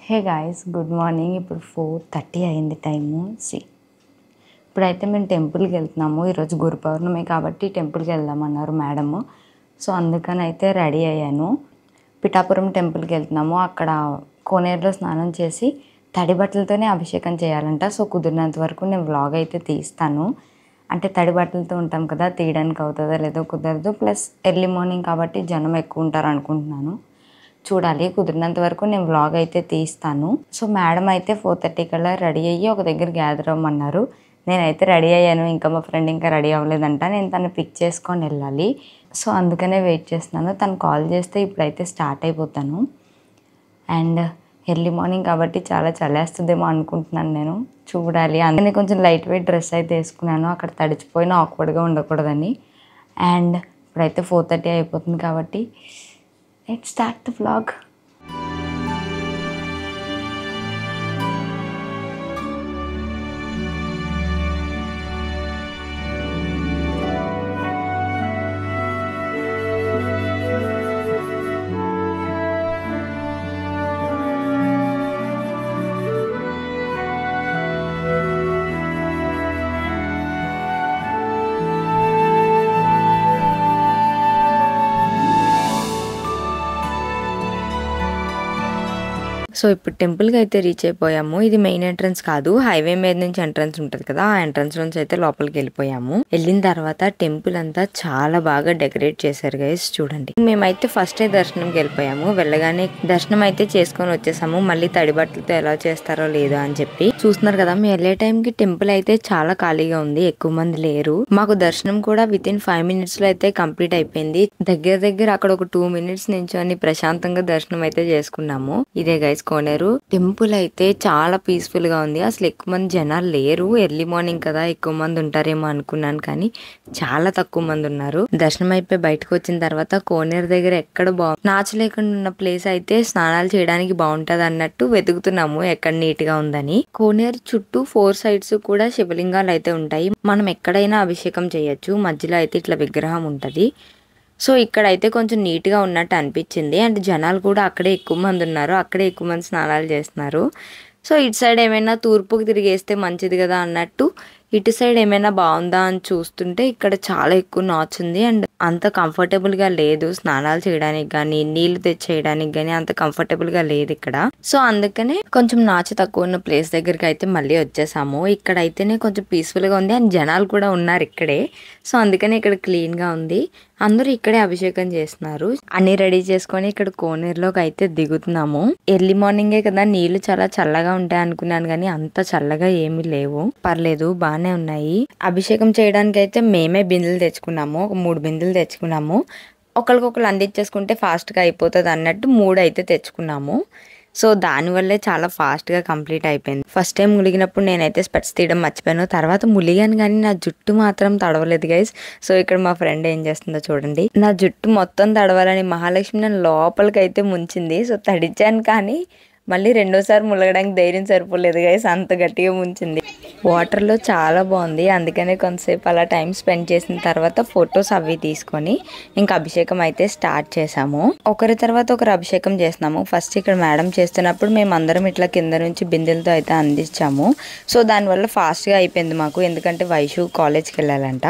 Hey guys, good morning. ఇప్పుడు 4:30 అయింది time. ఇప్పుడైతే మేము టెంపుల్కి వెళ్తున్నాము. ఈరోజు గురు పౌర్ణమి కాబట్టి టెంపుల్కి వెళ్దామన్నారు మేడము. సో అందుకని అయితే రెడీ అయ్యాను. పిఠాపురం టెంపుల్కి వెళ్తున్నాము. అక్కడ కోనేరులో స్నానం చేసి తడి బట్టలతోనే అభిషేకం చేయాలంట. సో కుదిరినంత వరకు నేను వ్లాగ్ అయితే తీస్తాను. అంటే తడి బట్టలతో ఉంటాం కదా, తీయడానికి అవుతుందో లేదో కుదరదు. ప్లస్ ఎర్లీ మార్నింగ్ కాబట్టి జనం ఎక్కువ ఉంటారు అనుకుంటున్నాను. చూడాలి, కుదిరినంత వరకు నేను వ్లాగ్ అయితే తీస్తాను. సో మేడం అయితే 4:30 కల్లా రెడీ అయ్యి ఒక దగ్గర గ్యాదర్ అవ్వమన్నారు. నేనైతే రెడీ అయ్యాను. ఇంకా మా ఫ్రెండ్ ఇంకా రెడీ అవ్వలేదంట. నేను తను పిక్ చేసుకొని వెళ్ళాలి. సో అందుకనే వెయిట్ చేస్తున్నాను. తను కాల్ చేస్తే ఇప్పుడైతే స్టార్ట్ అయిపోతాను. అండ్ ఎర్లీ మార్నింగ్ కాబట్టి చాలా చల్లేస్తుందేమో అనుకుంటున్నాను నేను. చూడాలి. అందుకని కొంచెం లైట్ వెయిట్ డ్రెస్ అయితే వేసుకున్నాను, అక్కడ తడిచిపోయినా ఆక్వర్డ్గా ఉండకూడదని. అండ్ ఇప్పుడైతే 4:30 అయిపోతుంది కాబట్టి let's start the vlog. So ఇప్పుడు టెంపుల్కి అయితే రీచ్ అయిపోయాము. ఇది మెయిన్ ఎంట్రన్స్ కాదు, హైవే మీద నుంచి ఎంట్రన్స్ ఉంటుంది కదా, ఆ ఎంట్రన్స్ నుంచి అయితే లోపలికి వెళ్ళిపోయాము. వెళ్ళిన తర్వాత టెంపుల్ అంతా చాలా బాగా డెకరేట్ చేశారు గైస్, చూడండి. మేమైతే ఫస్ట్ దర్శనంకి వెళ్ళిపోయాము. వెళ్ళగానే దర్శనం అయితే చేసుకొని వచ్చేసాము. మళ్ళీ తడి బట్టలతో ఎలా చేస్తారో లేదో అని చెప్పి చూస్తున్నారు కదా. మేము వెళ్ళే టైంకి టెంపుల్ అయితే చాలా ఖాళీగా ఉంది, ఎక్కువ మంది లేరు. మాకు దర్శనం కూడా వితిన్ 5 minutes లో అయితే కంప్లీట్ అయిపోయింది. దగ్గర అక్కడ ఒక 2 minutes నించొని ప్రశాంతంగా దర్శనం అయితే చేసుకున్నాము. ఇదే గైస్ కోనేరు టెంపుల్. అయితే చాలా పీస్ఫుల్ గా ఉంది. అసలు ఎక్కువ మంది జనాలు లేరు. ఎర్లీ మార్నింగ్ కదా, ఎక్కువ మంది ఉంటారేమో అనుకున్నాను, కానీ చాలా తక్కువ మంది ఉన్నారు. దర్శనం అయిపోయి బయటకు వచ్చిన తర్వాత కోనేరు దగ్గర ఎక్కడ నాచు లేకుండా ఉన్న ప్లేస్ అయితే స్నానాలు చేయడానికి బాగుంటది అన్నట్టు వెతుకుతున్నాము ఎక్కడ నీట్ గా ఉందని. కోనేరు చుట్టూ 4 sides కూడా శివలింగాలు అయితే ఉంటాయి. మనం ఎక్కడైనా అభిషేకం చేయొచ్చు. మధ్యలో అయితే ఇట్లా విగ్రహం ఉంటది. సో ఇక్కడైతే కొంచెం నీట్గా ఉన్నట్టు అనిపించింది. అండ్ జనాలు కూడా అక్కడే ఎక్కువ మంది ఉన్నారు, అక్కడే ఎక్కువ మంది స్నానాలు చేస్తున్నారు. సో ఇటు సైడ్ ఏమైనా తూర్పుకి తిరిగేస్తే మంచిది కదా అన్నట్టు ఇటు సైడ్ ఏమైనా బాగుందా అని చూస్తుంటే ఇక్కడ చాలా ఎక్కువ నాచు ఉంది. అండ్ అంత కంఫర్టబుల్ గా లేదు స్నానాలు చేయడానికి కానీ, నీళ్లు తెచ్చేయడానికి కానీ అంత కంఫర్టబుల్ గా లేదు ఇక్కడ. సో అందుకనే కొంచెం నాచు తక్కువ ఉన్న ప్లేస్ దగ్గరికి అయితే మళ్ళీ వచ్చేసాము. ఇక్కడ అయితేనే కొంచెం పీస్ఫుల్ గా ఉంది. అండ్ జనాలు కూడా ఉన్నారు ఇక్కడే. సో అందుకనే ఇక్కడ క్లీన్ గా ఉంది. అందరూ ఇక్కడే అభిషేకం చేస్తున్నారు. అన్ని రెడీ చేసుకొని ఇక్కడ కోనేరులోకి అయితే దిగుతున్నాము. ఎర్లీ మార్నింగే కదా, నీళ్లు చాలా చల్లగా ఉంటాయి అనుకున్నాను, కానీ అంత చల్లగా ఏమీ లేవు. పర్లేదు, బాగానే ఉన్నాయి. అభిషేకం చేయడానికి అయితే మేమే బిందెలు తెచ్చుకున్నాము. ఒక 3 బిందెలు తెచ్చుకున్నాము. ఒకరికొకరు అందించేసుకుంటే ఫాస్ట్ గా అయిపోతుంది అన్నట్టు 3 అయితే తెచ్చుకున్నాము. సో దానివల్లే చాలా ఫాస్ట్ గా కంప్లీట్ అయిపోయింది. ఫస్ట్ టైం ములిగినప్పుడు నేనైతే స్పెట్స్ తీయడం మర్చిపోయాను. తర్వాత ములిగాను కానీ నా జుట్టు మాత్రం తడవలేదు గైస్. సో ఇక్కడ మా ఫ్రెండ్ ఏం చేస్తుందో చూడండి. నా జుట్టు మొత్తం తడవాలని మహాలక్ష్మి నన్ను లోపలికి అయితే ముంచింది. సో తడిచాను, కానీ మళ్ళీ రెండోసారి ములగడానికి ధైర్యం సరిపోలేదు గైస్, అంత గట్టిగా ముంచింది. వాటర్లో చాలా బాగుంది. అందుకనే కొంతసేపు అలా టైం స్పెండ్ చేసిన తర్వాత ఫొటోస్ అవి తీసుకొని ఇంకా అభిషేకం అయితే స్టార్ట్ చేసాము. ఒకరి తర్వాత ఒకరు అభిషేకం చేస్తున్నాము. ఫస్ట్ ఇక్కడ మేడం చేస్తున్నప్పుడు మేము అందరం ఇట్లా కింద నుంచి బిందెలతో అయితే అందించాము. సో దానివల్ల ఫాస్ట్గా అయిపోయింది మాకు, ఎందుకంటే వైషు కాలేజ్కి వెళ్ళాలంట.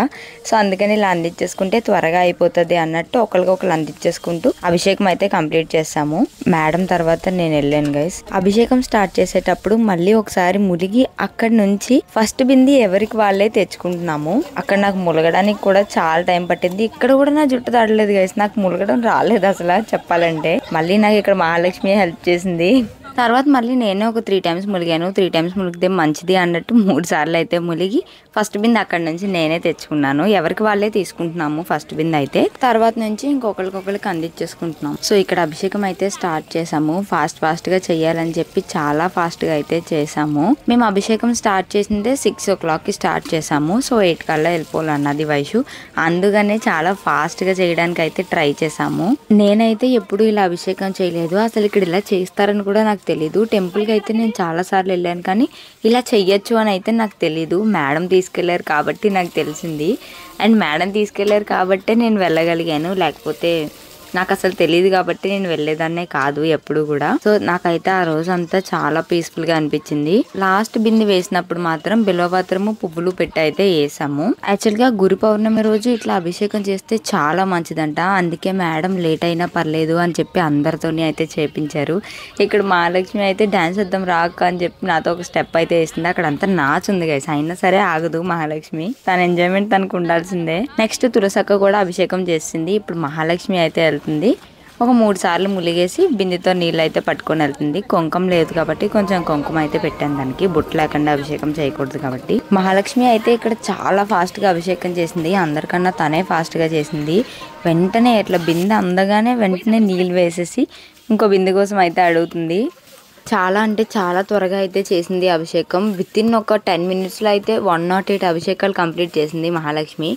సో అందుకని ఇలా అందించేసుకుంటే త్వరగా అయిపోతుంది అన్నట్టు ఒకరికొకరు అందించేసుకుంటూ అభిషేకం అయితే కంప్లీట్ చేసాము. మేడం తర్వాత నేను వెళ్ళాను గైస్. అభిషేకం స్టార్ట్ చేసేటప్పుడు మళ్ళీ ఒకసారి ములిగి అక్కడి నుంచి ఫస్ట్ బింది ఎవరికి వాళ్ళే తెచ్చుకుంటున్నాము. అక్కడ నాకు ములగడానికి కూడా చాలా టైం పట్టింది. ఇక్కడ కూడా నా జుట్టు తడలేదు గైస్, నాకు ములగడం రాలేదు అసలు చెప్పాలంటే. మళ్ళీ నాకు ఇక్కడ మహాలక్ష్మి హెల్ప్ చేసింది. తర్వాత మళ్ళీ నేనే ఒక 3 times ములిగాను. 3 times ములిగితే మంచిది అన్నట్టు 3 సార్లు అయితే ములిగి ఫస్ట్ బిందె అక్కడ నుంచి నేనే తెచ్చుకున్నాను. ఎవరికి వాళ్ళే తీసుకుంటున్నాము ఫస్ట్ బిందె అయితే. తర్వాత నుంచి ఇంకొకరికి అందించేసుకుంటున్నాం. సో ఇక్కడ అభిషేకం అయితే స్టార్ట్ చేసాము. ఫాస్ట్ గా చెయ్యాలని చెప్పి చాలా ఫాస్ట్ గా అయితే చేసాము. మేము అభిషేకం స్టార్ట్ చేసిందే 6 o'clock కి స్టార్ట్ చేసాము. సో 8 కల్లా వెళ్ళిపోవాలన్నది వైషు. అందుకనే చాలా ఫాస్ట్ గా చేయడానికి అయితే ట్రై చేసాము. నేనైతే ఎప్పుడు ఇలా అభిషేకం చేయలేదు. అసలు ఇక్కడ ఇలా చేస్తారని కూడా నాకు తెలీదు. టెంపుల్కి అయితే నేను చాలా సార్లు వెళ్ళాను, కానీ ఇలా చెయ్యొచ్చు అని అయితే నాకు తెలీదు. మేడం తీసుకెళ్లారు కాబట్టి నాకు తెలిసింది. అండ్ మేడం తీసుకెళ్లారు కాబట్టే నేను వెళ్ళగలిగాను, లేకపోతే నాకు అసలు తెలియదు కాబట్టి నేను వెళ్ళేదాన్నే కాదు ఎప్పుడు కూడా. సో నాకైతే ఆ రోజు అంతా చాలా పీస్ఫుల్ గా అనిపించింది. లాస్ట్ బింది వేసినప్పుడు మాత్రం బిల్వపత్రము పువ్వులు పెట్టి అయితే వేసాము. యాక్చువల్ గా గురు పౌర్ణమి రోజు ఇట్లా అభిషేకం చేస్తే చాలా మంచిదంట. అందుకే మేడం లేట్ అయినా పర్లేదు అని చెప్పి అందరితోని అయితే చేపించారు. ఇక్కడ మహాలక్ష్మి అయితే డాన్స్ వద్దాం రాక అని చెప్పి నాతో ఒక స్టెప్ అయితే వేసింది. అక్కడ అంతా నాచుంది గైస్, అయినా సరే ఆగదు మహాలక్ష్మి. తన ఎంజాయ్మెంట్ తనకు ఉండాల్సిందే. నెక్స్ట్ తులసక్క కూడా అభిషేకం చేసింది. ఇప్పుడు మహాలక్ష్మి అయితే వెళ్తుంది. ఒక 3 సార్లు ములిగేసి బిందెతో నీళ్ళు అయితే పట్టుకొని వెళ్తుంది. కుంకుమ లేదు కాబట్టి కొంచెం కుంకుమ అయితే పెట్టాను దానికి, బొట్టు లేకుండా అభిషేకం చేయకూడదు కాబట్టి. మహాలక్ష్మి అయితే ఇక్కడ చాలా ఫాస్ట్ గా అభిషేకం చేసింది. అందరికన్నా తనే ఫాస్ట్ గా చేసింది. వెంటనే ఇట్లా బిందె అందగానే వెంటనే నీళ్ళు వేసేసి ఇంకో బిందె కోసం అయితే అడుగుతుంది. చాలా అంటే చాలా త్వరగా అయితే చేసింది అభిషేకం. విత్ ఇన్ ఒక 10 minutesలో అయితే 108 అభిషేకాలు కంప్లీట్ చేసింది మహాలక్ష్మి.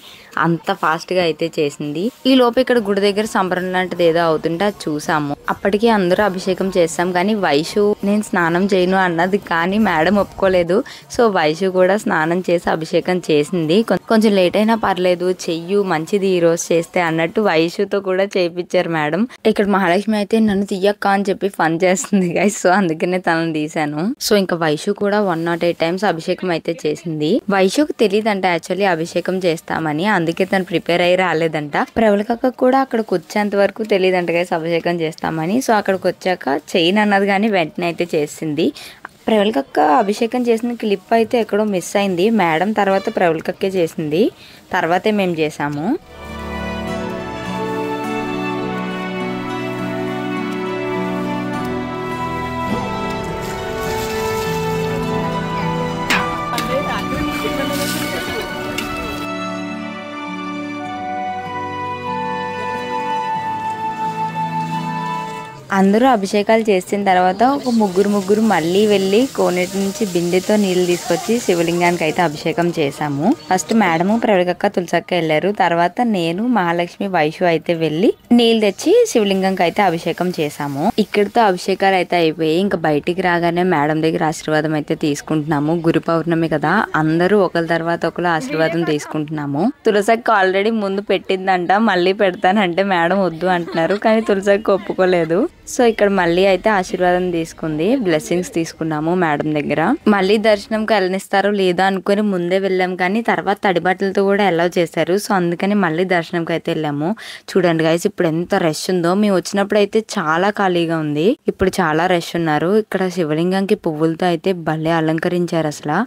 అంత ఫాస్ట్గా అయితే చేసింది. ఈ లోపు ఇక్కడ గుడి దగ్గర సంబరం లాంటిది ఏదో అవుతుంటే అది చూసాము. అప్పటికి అందరూ అభిషేకం చేస్తాం కానీ వైషు నేను స్నానం చేయను అన్నది కానీ మేడం ఒప్పుకోలేదు. సో వైషు కూడా స్నానం చేసి అభిషేకం చేసింది. కొంచెం లేట్ అయినా పర్లేదు చెయ్యు, మంచిది ఈ రోజు చేస్తే అన్నట్టు వైషుతో కూడా చేయించారు మేడం. ఇక్కడ మహాలక్ష్మి అయితే నన్ను తీయక్క అని చెప్పి ఫన్ చేస్తుంది గైస్. సో అందుకనే తనను తీసాను. సో ఇంకా వైషు కూడా 108 times అభిషేకం అయితే చేసింది. వైషుకు తెలియదంట యాక్చువల్లీ అభిషేకం చేస్తామని, అందుకే తను ప్రిపేర్ అయ్యి రాలేదంట. ప్రవళికక్క కూడా అక్కడికి వచ్చేంత వరకు తెలియదంట గైస్ అభిషేకం చేస్తామని. సో అక్కడికి వచ్చాక చేయను అన్నది కానీ వెంటనే అయితే చేసింది. ప్రవళికక్క అభిషేకం చేసిన క్లిప్ అయితే ఎక్కడో మిస్ అయింది. మేడం తర్వాత ప్రవళికక్కే చేసింది, తర్వాతే మేము చేసాము. అందరూ అభిషేకాలు చేసిన తర్వాత ఒక ముగ్గురు మళ్ళీ వెళ్ళి కోనేటి నుంచి బిందెతో నీళ్లు తీసుకొచ్చి శివలింగానికి అయితే అభిషేకం చేసాము. ఫస్ట్ మేడము ప్రవళికక్క తులసక్క వెళ్ళారు. తర్వాత నేను మహాలక్ష్మి వైషు అయితే వెళ్ళి నీళ్ళు తెచ్చి శివలింగంకి అయితే అభిషేకం చేసాము. ఇక్కడితో అభిషేకాలు అయితే అయిపోయి ఇంకా బయటికి రాగానే మేడం దగ్గర ఆశీర్వాదం అయితే తీసుకుంటున్నాము. గురు పౌర్ణమి కదా, అందరూ ఒకరి తర్వాత ఒకరు ఆశీర్వాదం తీసుకుంటున్నాము. తులసక్క ఆల్రెడీ ముందు పెట్టిందంట, మళ్ళీ పెడతానంటే మేడం వద్దు అంటున్నారు. కానీ తులసక్క ఒప్పుకోలేదు. సో ఇక్కడ మళ్ళీ అయితే ఆశీర్వాదం తీసుకుంది, బ్లెస్సింగ్స్ తీసుకున్నాము మేడం దగ్గర. మళ్ళీ దర్శనంకి వెళ్ళనిస్తారో లేదా అనుకుని ముందే వెళ్ళాం కానీ తర్వాత తడి బట్టలతో కూడా అలౌ చేశారు. సో అందుకని మళ్ళీ దర్శనంకి అయితే వెళ్ళాము. చూడండి గైస్ ఇప్పుడు ఎంత రష్ ఉందో. మేము వచ్చినప్పుడు అయితే చాలా ఖాళీగా ఉంది, ఇప్పుడు చాలా రష్ ఉన్నారు. ఇక్కడ శివలింగానికి పువ్వులతో అయితే భలే అలంకరించారు అసలు.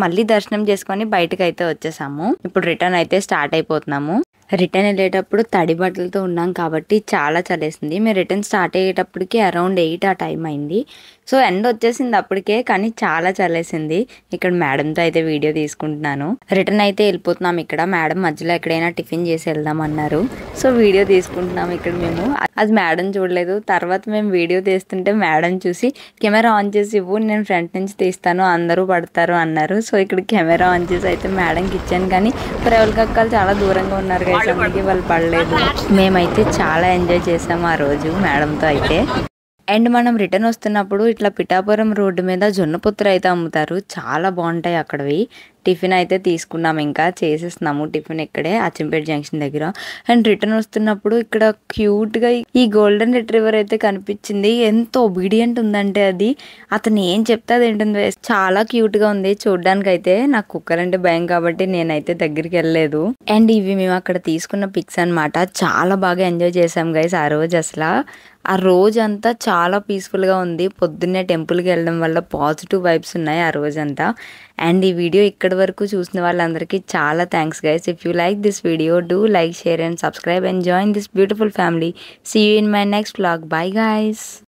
మళ్ళీ దర్శనం చేసుకొని బయటకు అయితే వచ్చేసాము. ఇప్పుడు రిటర్న్ అయితే స్టార్ట్ అయిపోతున్నాము. రిటర్న్ వెళ్ళేటప్పుడు తడి బట్టలతో ఉన్నాం కాబట్టి చాలా చలేసింది. మేము రిటర్న్ స్టార్ట్ అయ్యేటప్పటికి అరౌండ్ 8 ఆ టైం అయింది. సో ఎండ్ వచ్చేసింది అప్పటికే, కానీ చాలా చలేసింది. ఇక్కడ మేడంతో అయితే వీడియో తీసుకుంటున్నాను. రిటర్న్ అయితే వెళ్ళిపోతున్నాం. ఇక్కడ మేడం మధ్యలో ఎక్కడైనా టిఫిన్ చేసి వెళ్దాం అన్నారు. సో వీడియో తీసుకుంటున్నాం ఇక్కడ మేము. అది మేడం చూడలేదు. తర్వాత మేము వీడియో తీస్తుంటే మేడం చూసి కెమెరా ఆన్ చేసి ఇవ్వు, నేను ఫ్రంట్ నుంచి తీస్తాను, అందరూ పడతారు అన్నారు. సో ఇక్కడ కెమెరా ఆన్ చేసి అయితే మేడంకి ఇచ్చాను. కానీ ప్రవళికక్కలు చాలా దూరంగా ఉన్నారు కదా, అందుకే వాళ్ళు పడలేదు. మేమైతే చాలా ఎంజాయ్ చేసాము ఆ రోజు మేడంతో అయితే. అండ్ మనం రిటర్న్ వస్తున్నప్పుడు ఇట్లా పిఠాపురం రోడ్డు మీద జొన్నపొత్తులు అయితే అమ్ముతారు, చాలా బాగుంటాయి అక్కడవి. టిఫిన్ అయితే తీసుకున్నాం, ఇంకా చేసేస్తున్నాము టిఫిన్ ఇక్కడే అచ్చంపేట జంక్షన్ దగ్గర. అండ్ రిటర్న్ వస్తున్నప్పుడు ఇక్కడ క్యూట్గా ఈ గోల్డెన్ రిట్రీవర్ అయితే కనిపించింది. ఎంత ఒబీడియంట్ ఉందంటే అది, అతను ఏం చెప్తే అది ఏంటుంది, చాలా క్యూట్గా ఉంది చూడడానికి. అయితే నాకు కుక్కలంటే భయం కాబట్టి నేనైతే దగ్గరికి వెళ్ళలేదు. అండ్ ఇవి మేము అక్కడ తీసుకున్న పిక్స్ అనమాట. చాలా బాగా ఎంజాయ్ చేసాం గైస్ ఆ రోజు. అసలు ఆ రోజంతా చాలా పీస్ఫుల్గా ఉంది. పొద్దున్నే టెంపుల్కి వెళ్ళడం వల్ల పాజిటివ్ వైబ్స్ ఉన్నాయి ఆ రోజంతా. అండ్ ఈ వీడియో ఇక్కడి వరకు చూసిన వాళ్ళందరికీ చాలా thanks guys. If you like this video, do like, share and subscribe and join this beautiful family. See you in my next vlog. Bye guys.